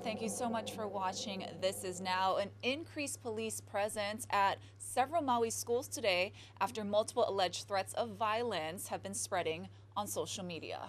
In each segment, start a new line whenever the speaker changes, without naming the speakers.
Thank you so much for watching This Is Now. An increased police presence at several Maui schools today after multiple alleged threats of violence have been spreading on social media.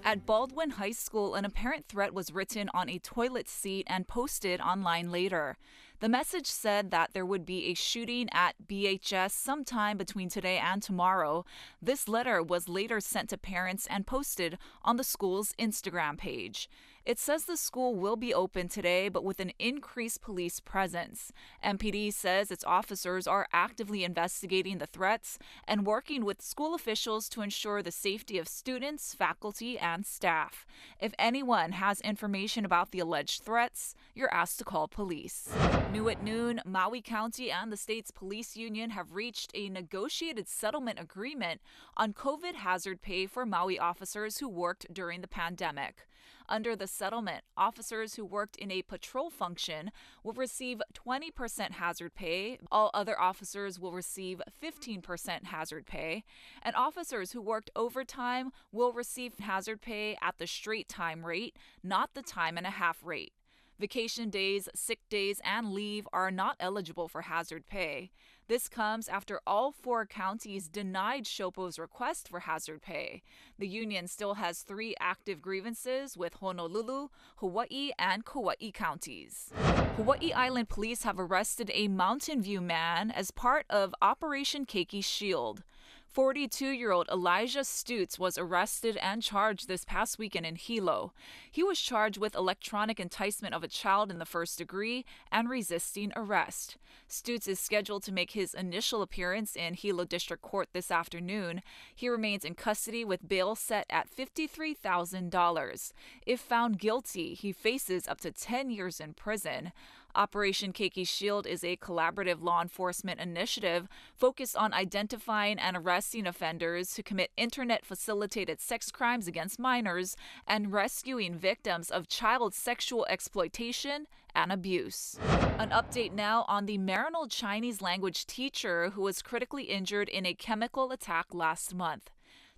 At Baldwin High School, an apparent threat was written on a toilet seat and posted online later. The message said that there would be a shooting at BHS sometime between today and tomorrow. This letter was later sent to parents and posted on the school's Instagram page. It says the school will be open today, but with an increased police presence. MPD says its officers are actively investigating the threats and working with school officials to ensure the safety of students, faculty, and staff. If anyone has information about the alleged threats, you're asked to call police. New at noon, Maui County and the state's police union have reached a negotiated settlement agreement on COVID hazard pay for Maui officers who worked during the pandemic. Under the settlement, officers who worked in a patrol function will receive 20% hazard pay. All other officers will receive 15% hazard pay. And officers who worked overtime will receive hazard pay at the straight time rate, not the time and a half rate. Vacation days, sick days, and leave are not eligible for hazard pay. This comes after all 4 counties denied Shopo's request for hazard pay. The union still has 3 active grievances with Honolulu, Hawaii, and Kauai counties. Hawaii Island police have arrested a Mountain View man as part of Operation Keiki Shield. 42-year-old Elijah Stutz was arrested and charged this past weekend in Hilo. He was charged with electronic enticement of a child in the first degree and resisting arrest. Stutz is scheduled to make his initial appearance in Hilo District Court this afternoon. He remains in custody with bail set at $53,000. If found guilty, he faces up to 10 years in prison. Operation Keiki Shield is a collaborative law enforcement initiative focused on identifying and arresting offenders who commit internet-facilitated sex crimes against minors and rescuing victims of child sexual exploitation and abuse. An update now on the Maryknoll Chinese language teacher who was critically injured in a chemical attack last month.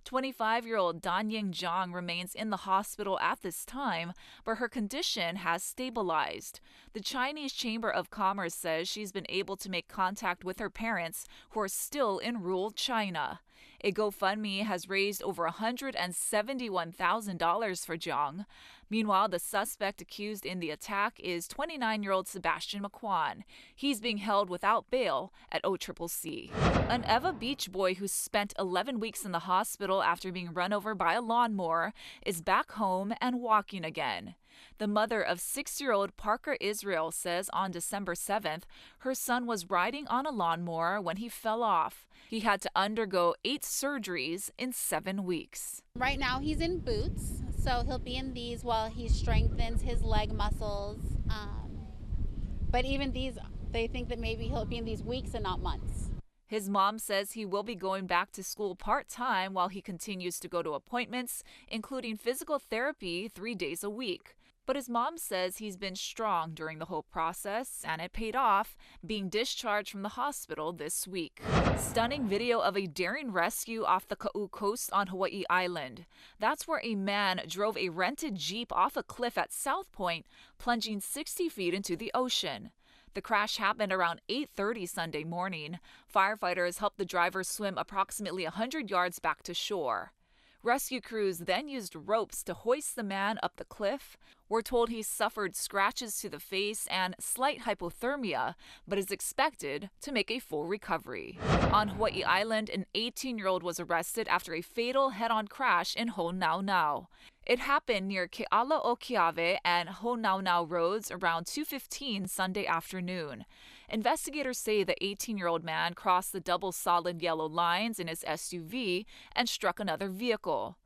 25-year-old Danying Zhang remains in the hospital at this time, but her condition has stabilized. The Chinese Chamber of Commerce says she's been able to make contact with her parents, who are still in rural China. A GoFundMe has raised over $171,000 for Zhang. Meanwhile, the suspect accused in the attack is 29-year-old Sebastian McQuan. He's being held without bail at OCCC. An Eva Beach boy who spent 11 weeks in the hospital after being run over by a lawnmower is back home and walking again. The mother of 6-year-old Parker Israel says on December 7th, her son was riding on a lawnmower when he fell off. He had to undergo 8 surgeries in 7 weeks.
Right now he's in boots, so he'll be in these while he strengthens his leg muscles. But even these, they think that maybe he'll be in these weeks and not months.
His mom says he will be going back to school part-time while he continues to go to appointments, including physical therapy 3 days a week. But his mom says he's been strong during the whole process, and it paid off, being discharged from the hospital this week. Stunning video of a daring rescue off the Ka'u coast on Hawaii Island. That's where a man drove a rented Jeep off a cliff at South Point, plunging 60 feet into the ocean. The crash happened around 8:30 Sunday morning. Firefighters helped the driver swim approximately 100 yards back to shore. Rescue crews then used ropes to hoist the man up the cliff. We're told he suffered scratches to the face and slight hypothermia, but is expected to make a full recovery. On Hawaii Island, an 18-year-old was arrested after a fatal head-on crash in Honaunau. It happened near Kealaokeawe and Honaunau roads around 2:15 Sunday afternoon. Investigators say the 18-year-old man crossed the double solid yellow lines in his SUV and struck another vehicle.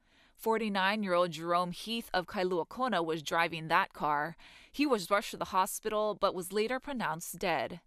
49-year-old Jerome Heath of Kailua Kona was driving that car. He was rushed to the hospital but was later pronounced dead.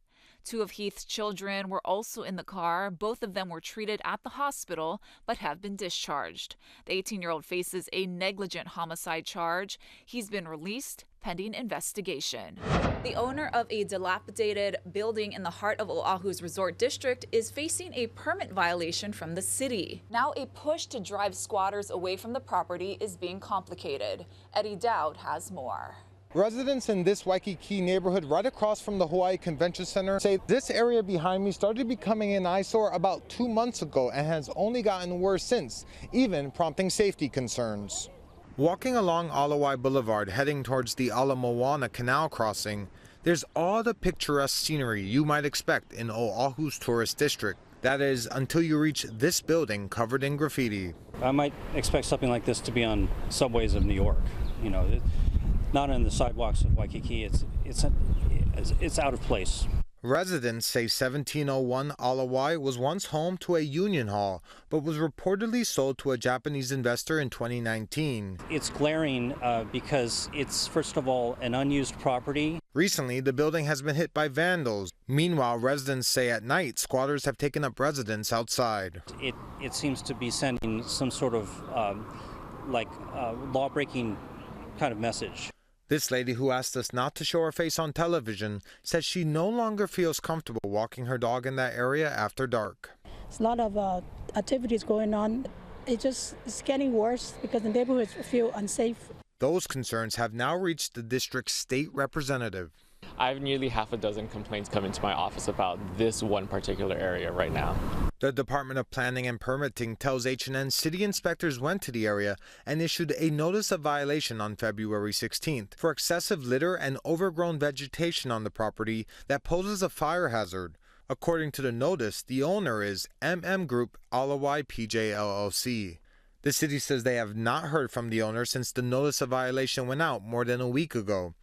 2 of Heath's children were also in the car. Both of them were treated at the hospital but have been discharged. The 18-year-old faces a negligent homicide charge. He's been released pending investigation. The owner of a dilapidated building in the heart of Oahu's resort district is facing a permit violation from the city. Now a push to drive squatters away from the property is being complicated. Eddie Dowd has more.
Residents in this Waikiki neighborhood right across from the Hawaii Convention Center say this area behind me started becoming an eyesore about 2 months ago and has only gotten worse since, even prompting safety concerns. Walking along Alawai Boulevard heading towards the Ala Moana Canal crossing, there's all the picturesque scenery you might expect in Oahu's tourist district. That is, until you reach this building covered in graffiti.
I might expect something like this to be on subways of New York, not on the sidewalks of Waikiki. It's out of place.
Residents say 1701 Alawai was once home to a union hall, but was reportedly sold to a Japanese investor in 2019.
It's glaring because it's, first of all, an unused property.
Recently, the building has been hit by vandals. Meanwhile, residents say at night, squatters have taken up residence outside.
It seems to be sending some sort of law-breaking kind of message.
This lady, who asked us not to show her face on television, says she no longer feels comfortable walking her dog in that area after dark.
There's a lot of activities going on. It's getting worse because the neighborhoods feel unsafe.
Those concerns have now reached the district's state representative.
I have nearly half a dozen complaints coming to my office about this one particular area right now.
The Department of Planning and Permitting tells H&N city inspectors went to the area and issued a notice of violation on February 16th for excessive litter and overgrown vegetation on the property that poses a fire hazard. According to the notice, the owner is MM Group Alawai PJ LLC. The city says they have not heard from the owner since the notice of violation went out more than a week ago.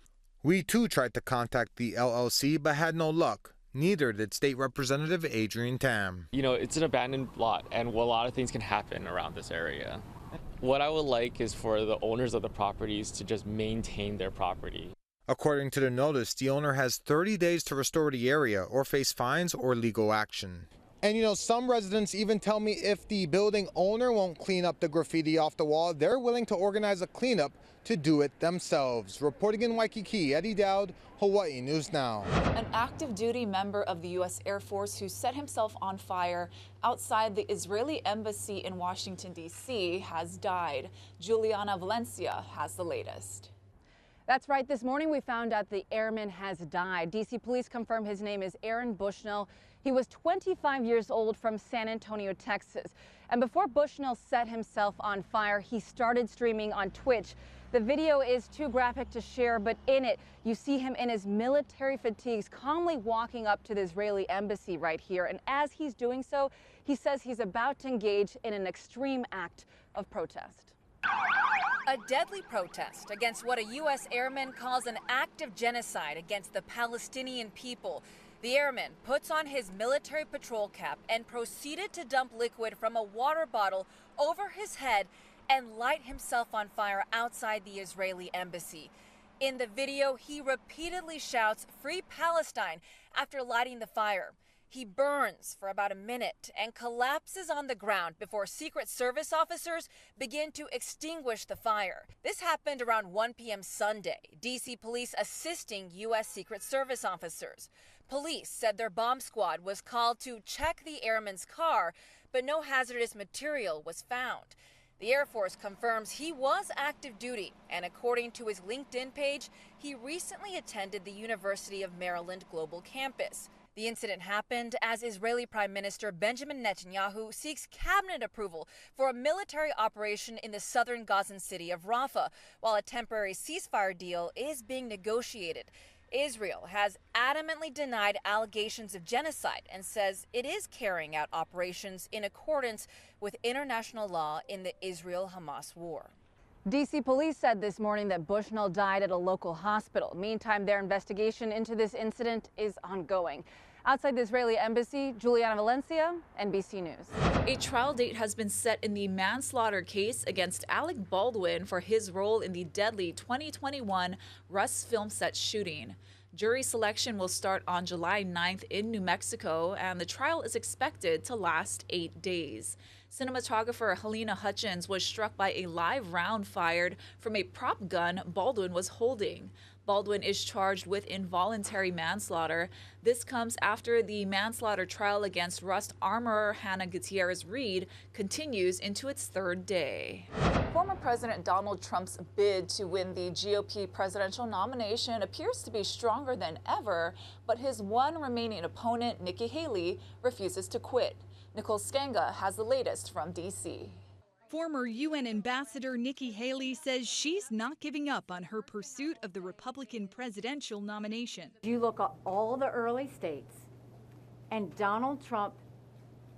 We too tried to contact the LLC but had no luck. Neither did State Representative Adrian Tam.
It's an abandoned lot and a lot of things can happen around this area. What I would like is for the owners of the properties to just maintain their property.
According to the notice, the owner has 30 days to restore the area or face fines or legal action. And some residents even tell me if the building owner won't clean up the graffiti off the wall, they're willing to organize a cleanup to do it themselves. Reporting in Waikiki, Eddie Dowd, Hawaii News Now.
An active duty member of the U.S. Air Force who set himself on fire outside the Israeli embassy in Washington, D.C. has died. Juliana Valencia has the latest.
That's right. This morning we found out the airman has died. D.C. police confirm his name is Aaron Bushnell. He was 25 years old from San Antonio, Texas. And before Bushnell set himself on fire, he started streaming on Twitch. The video is too graphic to share, but in it, you see him in his military fatigues calmly walking up to the Israeli embassy right here. And as he's doing so, he says he's about to engage in an extreme act of protest.
A deadly protest against what a U.S. airman calls an act of genocide against the Palestinian people. The airman puts on his military patrol cap and proceeded to dump liquid from a water bottle over his head and light himself on fire outside the Israeli embassy. In the video, he repeatedly shouts, "Free Palestine," after lighting the fire. He burns for about a minute and collapses on the ground before Secret Service officers begin to extinguish the fire. This happened around 1 p.m. Sunday. D.C. police assisting U.S. Secret Service officers. Police said their bomb squad was called to check the airman's car, but no hazardous material was found. The Air Force confirms he was active duty, and according to his LinkedIn page, he recently attended the University of Maryland Global Campus. The incident happened as Israeli Prime Minister Benjamin Netanyahu seeks cabinet approval for a military operation in the southern Gazan city of Rafah, while a temporary ceasefire deal is being negotiated. Israel has adamantly denied allegations of genocide and says it is carrying out operations in accordance with international law in the Israel-Hamas war.
D.C. police said this morning that Bushnell died at a local hospital. Meantime, their investigation into this incident is ongoing. Outside the Israeli embassy, Juliana Valencia, NBC News.
A trial date has been set in the manslaughter case against Alec Baldwin for his role in the deadly 2021 Rust film set shooting. Jury selection will start on July 9th in New Mexico, and the trial is expected to last 8 days. Cinematographer Helena Hutchins was struck by a live round fired from a prop gun Baldwin was holding. Baldwin is charged with involuntary manslaughter. This comes after the manslaughter trial against Rust armorer Hannah Gutierrez-Reed continues into its third day. Former President Donald Trump's bid to win the GOP presidential nomination appears to be stronger than ever, but his one remaining opponent, Nikki Haley, refuses to quit. Nicole Skanga has the latest from D.C.
Former UN Ambassador Nikki Haley says she's not giving up on her pursuit of the Republican presidential nomination.
You look at all the early states, and Donald Trump,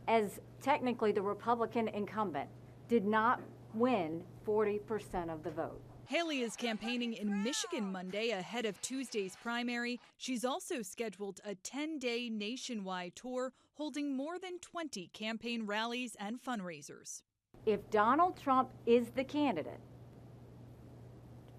as technically the Republican incumbent, did not win 40% of the vote.
Haley is campaigning in Michigan Monday ahead of Tuesday's primary. She's also scheduled a 10-day nationwide tour holding more than 20 campaign rallies and fundraisers.
If Donald Trump is the candidate,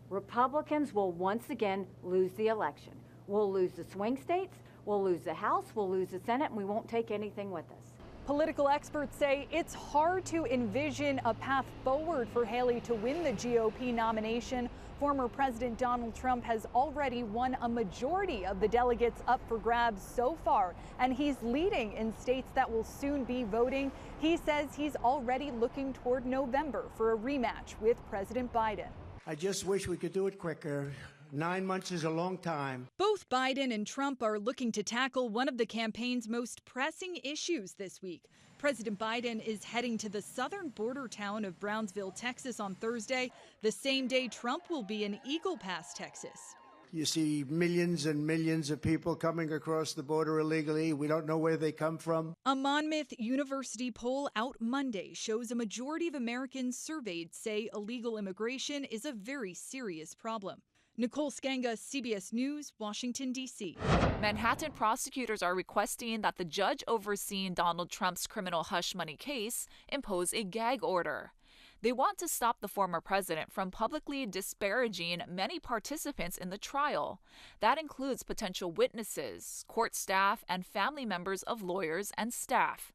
Republicans will once again lose the election. We'll lose the swing states, we'll lose the House, we'll lose the Senate, and we won't take anything with us.
Political experts say it's hard to envision a path forward for Haley to win the GOP nomination. Former President Donald Trump has already won a majority of the delegates up for grabs so far, and he's leading in states that will soon be voting. He says he's already looking toward November for a rematch with President Biden.
I just wish we could do it quicker. 9 months is a long time.
Both Biden and Trump are looking to tackle one of the campaign's most pressing issues this week. President Biden is heading to the southern border town of Brownsville, Texas on Thursday, the same day Trump will be in Eagle Pass, Texas.
You see millions and millions of people coming across the border illegally. We don't know where they come from.
A Monmouth University poll out Monday shows a majority of Americans surveyed say illegal immigration is a very serious problem. Nicole Skanga, CBS News, Washington, D.C.
Manhattan prosecutors are requesting that the judge overseeing Donald Trump's criminal hush money case impose a gag order. They want to stop the former president from publicly disparaging many participants in the trial. That includes potential witnesses, court staff, and family members of lawyers and staff.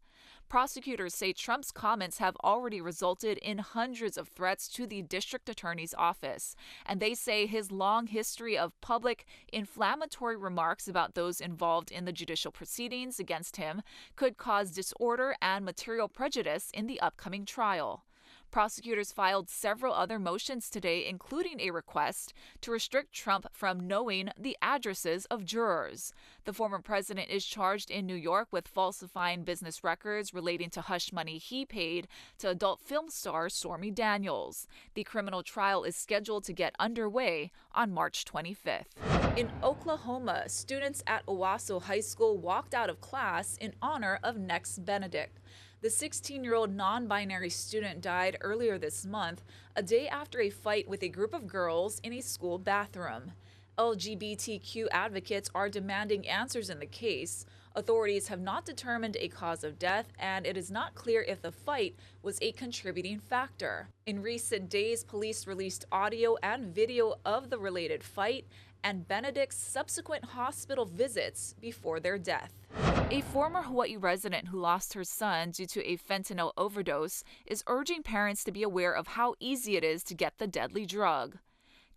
Prosecutors say Trump's comments have already resulted in hundreds of threats to the district attorney's office, and they say his long history of public, inflammatory remarks about those involved in the judicial proceedings against him could cause disorder and material prejudice in the upcoming trial. Prosecutors filed several other motions today, including a request to restrict Trump from knowing the addresses of jurors. The former president is charged in New York with falsifying business records relating to hush money he paid to adult film star Stormy Daniels. The criminal trial is scheduled to get underway on March 25th. In Oklahoma, students at Owasso High School walked out of class in honor of Nex Benedict. The 16-year-old non-binary student died earlier this month, a day after a fight with a group of girls in a school bathroom. LGBTQ advocates are demanding answers in the case. Authorities have not determined a cause of death, and it is not clear if the fight was a contributing factor. In recent days, police released audio and video of the related fight and Benedict's subsequent hospital visits before their death. A former Hawaii resident who lost her son due to a fentanyl overdose is urging parents to be aware of how easy it is to get the deadly drug.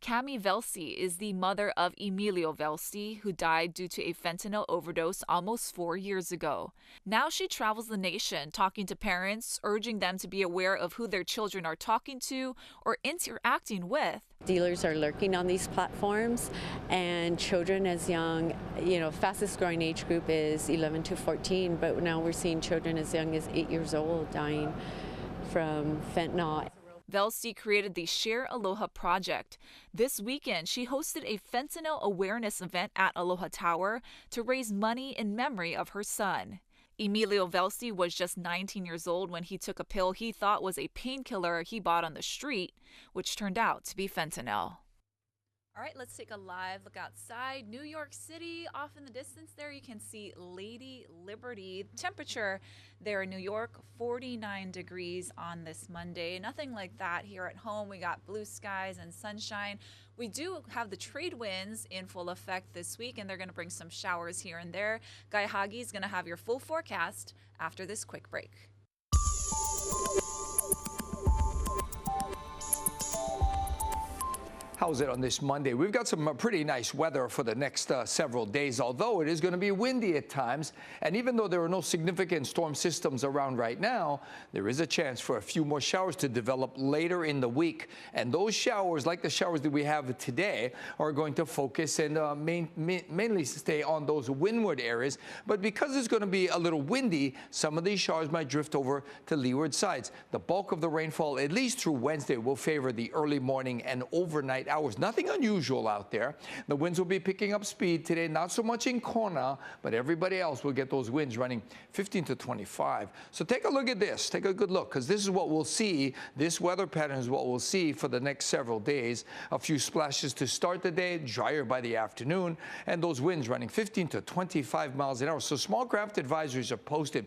Cami Velsi is the mother of Emilio Velsi, who died due to a fentanyl overdose almost 4 years ago. Now she travels the nation talking to parents, urging them to be aware of who their children are talking to or interacting with.
Dealers are lurking on these platforms, and children as young, fastest growing age group is 11 to 14, but now we're seeing children as young as 8 years old dying from fentanyl.
Velsi created the Share Aloha project. This weekend, she hosted a fentanyl awareness event at Aloha Tower to raise money in memory of her son. Emilio Velsi was just 19 years old when he took a pill he thought was a painkiller he bought on the street, which turned out to be fentanyl. All right, let's take a live look outside. New York City, off in the distance there, you can see Lady Liberty. Temperature there in New York, 49 degrees on this Monday. Nothing like that here at home. We got blue skies and sunshine. We do have the trade winds in full effect this week, and they're going to bring some showers here and there. Guy Hagi is going to have your full forecast after this quick break.
How's it on this Monday? We've got some pretty nice weather for the next several days, although it is going to be windy at times. And even though there are no significant storm systems around right now, there is a chance for a few more showers to develop later in the week. And those showers, like the showers that we have today, are going to focus and mainly stay on those windward areas. But because it's going to be a little windy, some of these showers might drift over to leeward sides. The bulk of the rainfall, at least through Wednesday, will favor the early morning and overnight hours. Nothing unusual out there. The winds will be picking up speed today, not so much in Kona, but everybody else will get those winds running 15 to 25. So take a look at this. Take a good look, because this is what we'll see. This weather pattern is what we'll see for the next several days. A few splashes to start the day, drier by the afternoon, and those winds running 15 to 25 miles an hour. So small craft advisories are posted.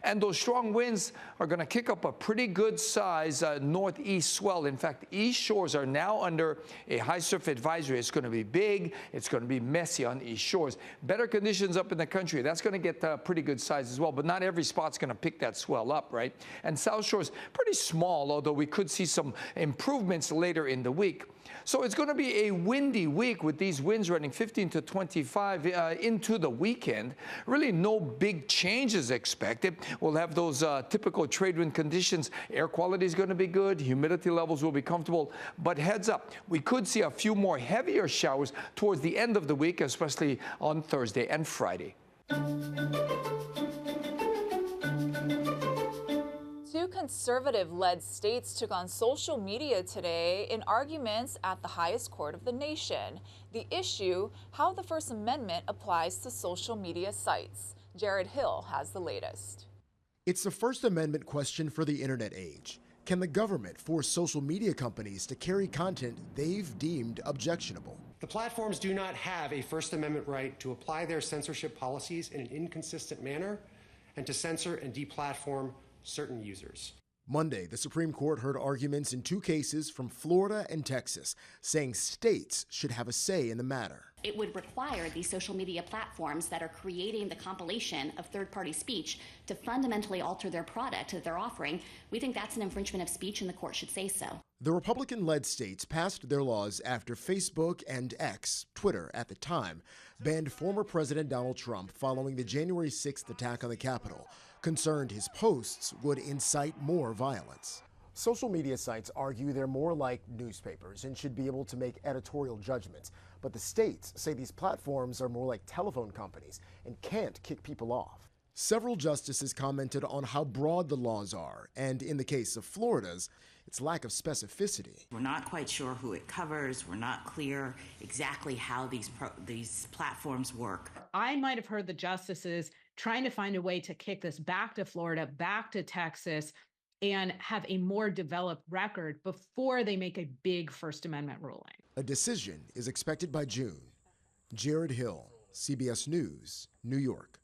And those strong winds are going to kick up a pretty good size northeast swell. In fact, east shores are now under a high surf advisory. It's going to be big. It's going to be messy on east shores. Better conditions up in the country. That's going to get pretty good size as well, but not every spot's going to pick that swell up, right? And south shores, pretty small, although we could see some improvements later in the week. So it's going to be a windy week with these winds running 15 to 25 into the weekend. Really no big changes expected. We'll have those typical trade wind conditions. Air quality is going to be good. Humidity levels will be comfortable. But heads up, we could see a few more heavier showers towards the end of the week, especially on Thursday and Friday.
Two conservative-led states took on social media today in arguments at the highest court of the nation. The issue, how the First Amendment applies to social media sites. Jared Hill has the latest.
It's the First Amendment question for the internet age. Can the government force social media companies to carry content they've deemed objectionable?
The platforms do not have a First Amendment right to apply their censorship policies in an inconsistent manner and to censor and deplatform certain users.
Monday, the Supreme Court heard arguments in two cases from Florida and Texas, saying states should have a say in the matter.
It would require these social media platforms that are creating the compilation of third-party speech to fundamentally alter their product that they're offering. We think that's an infringement of speech, and the court should say so.
The Republican-led states passed their laws after Facebook and X, Twitter at the time, banned former President Donald Trump following the January 6th attack on the Capitol, concerned his posts would incite more violence. Social media sites argue they're more like newspapers and should be able to make editorial judgments. But the states say these platforms are more like telephone companies and can't kick people off. Several justices commented on how broad the laws are, and in the case of Florida's, its lack of specificity.
We're not quite sure who it covers. We're not clear exactly how these platforms work.
I might have heard the justices trying to find a way to kick this back to Florida, back to Texas, and have a more developed record before they make a big First Amendment ruling.
A decision is expected by June. Jared Hill, CBS News, New York.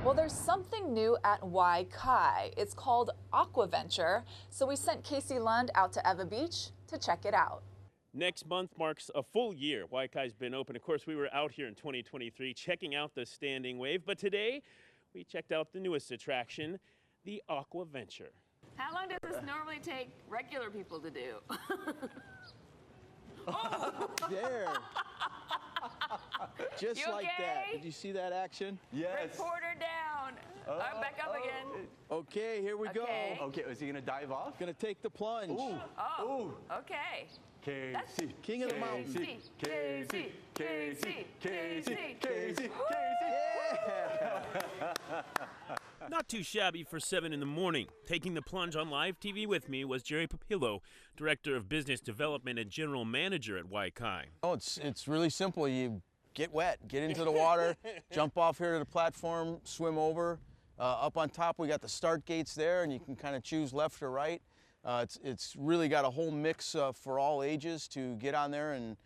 Well, there's something new at Wai Kai. It's called Aquaventure, so we sent Casey Lund out to Eva Beach to check it out.
Next month marks a full year Wai Kai's been open. Of course, we were out here in 2023 checking out the standing wave, but today we checked out the newest attraction, the Aquaventure.
How long does this normally take regular people to do? There. Just
You
like
okay?
that. Did you see that action?
Yes. Reporter down. I'm back up again.
Okay, here we go.
Okay,
is he gonna dive off? Gonna take the plunge.
Oh, okay.
Casey. King of the mountain.
Casey.
Not too shabby for 7 in the morning. Taking the plunge on live TV with me was Jerry Papillo, Director of Business Development and General Manager at Wai Kai.
Oh, it's really simple. You get wet, get into the water, jump off here to the platform, swim over. Up on top, we got the start gates there, and you can kind of choose left or right. It's really got a whole mix for all ages to get on there and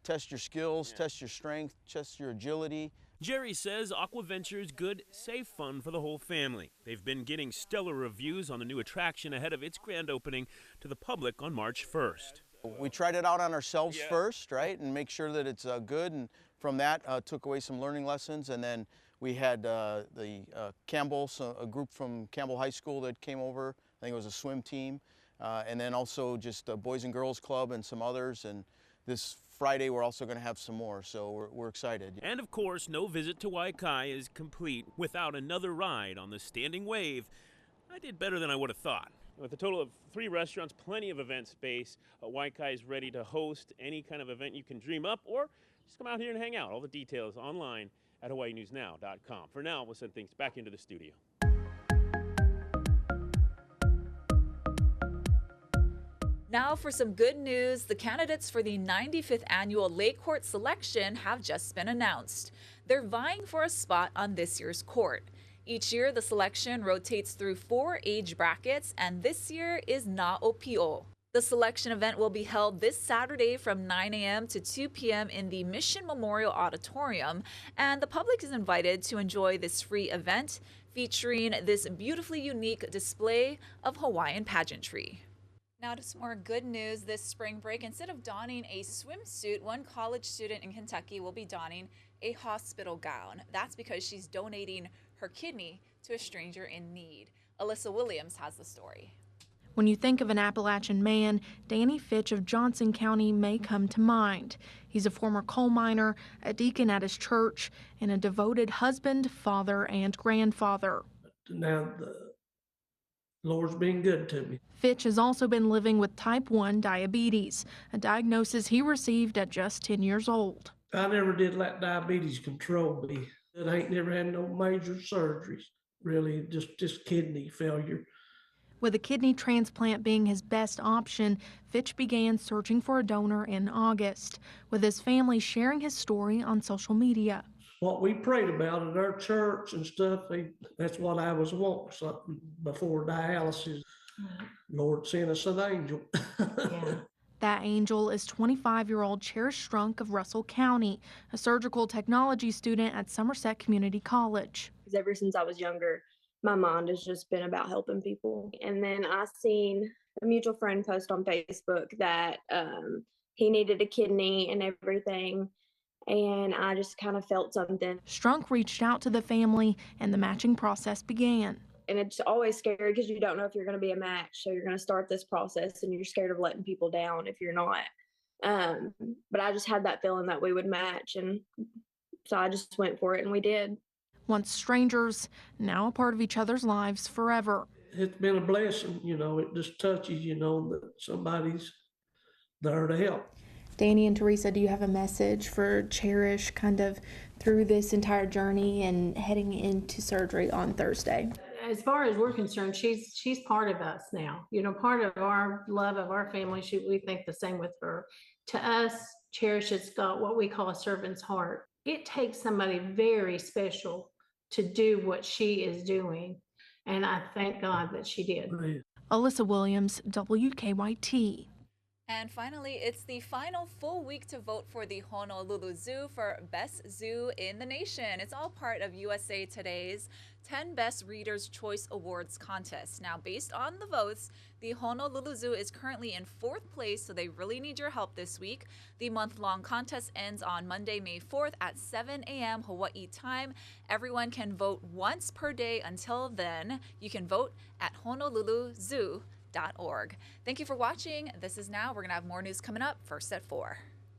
test your skills, test your strength, test your agility.
Jerry says Aquaventure is good, safe fun for the whole family. They've been getting stellar reviews on the new attraction ahead of its grand opening to the public on March 1st.
We tried it out on ourselves first, right, and make sure that it's good, and from that took away some learning lessons, and then we had the Campbell, a group from Campbell High School that came over. I think it was a swim team, and then also just a Boys and Girls Club and some others, and this Friday we're also going to have some more, so we're excited.
And of course, no visit to Wai Kai is complete without another ride on the standing wave. I did better than I would have thought. With a total of 3 restaurants, plenty of event space, Wai Kai is ready to host any kind of event you can dream up, or just come out here and hang out. All the details online at hawaiinewsnow.com. For now, we'll send things back into the studio.
Now for some good news, the candidates for the 95th annual Lake Court selection have just been announced. They're vying for a spot on this year's court. Each year, the selection rotates through 4 age brackets, and this year is Na'opio. The selection event will be held this Saturday from 9 a.m. to 2 p.m. in the Mission Memorial Auditorium, and the public is invited to enjoy this free event featuring this beautifully unique display of Hawaiian pageantry. Now to some more good news this spring break. Instead of donning a swimsuit, one college student in Kentucky will be donning a hospital gown. That's because she's donating her kidney to a stranger in need. Alyssa Williams has the story.
When you think of an Appalachian man, Danny Fitch of Johnson County may come to mind. He's a former coal miner, a deacon at his church, and a devoted husband, father, and grandfather.
Now the Lord's been good to me.
Fitch has also been living with type 1 diabetes, a diagnosis he received at just 10 years old.
I never did let diabetes control me. I ain't never had no major surgeries, really, just kidney failure.
With a kidney transplant being his best option, Fitch began searching for a donor in August, with his family sharing his story on social media.
What we prayed about at our church and stuff, that's what I was wanting, something before dialysis. Lord sent us an angel.
Yeah. That angel is 25-year-old Cherish Strunk of Russell County, a surgical technology student at Somerset Community College.
Ever since I was younger, my mind has just been about helping people. And then I seen a mutual friend post on Facebook that he needed a kidney and everything. And I just kind of felt something.
Strunk reached out to the family and the matching process began.
And it's always scary because you don't know if you're going to be a match. So you're going to start this process and you're scared of letting people down if you're not. But I just had that feeling that we would match. And so I just went for it and we did.
Once strangers, now a part of each other's lives forever.
It's been a blessing, it just touches, that somebody's there to help.
Danny and Teresa, do you have a message for Cherish kind of through this entire journey and heading into surgery on Thursday?
As far as we're concerned, she's part of us now. Part of our love of our family. We think the same with her. To us, Cherish has got what we call a servant's heart. It takes somebody very special to do what she is doing, and I thank God that she did.
Alyssa Williams, WKYT.
And finally, it's the final full week to vote for the Honolulu Zoo for Best Zoo in the Nation. It's all part of USA Today's 10 Best Readers' Choice Awards contest. Now, based on the votes, the Honolulu Zoo is currently in 4th place, so they really need your help this week. The month-long contest ends on Monday, May 4th at 7 a.m. Hawaii time. Everyone can vote once per day until then. You can vote at honoluluzoo.org. www.firstat.org. Thank you for watching. This is Now. We're going to have more news coming up first at 4.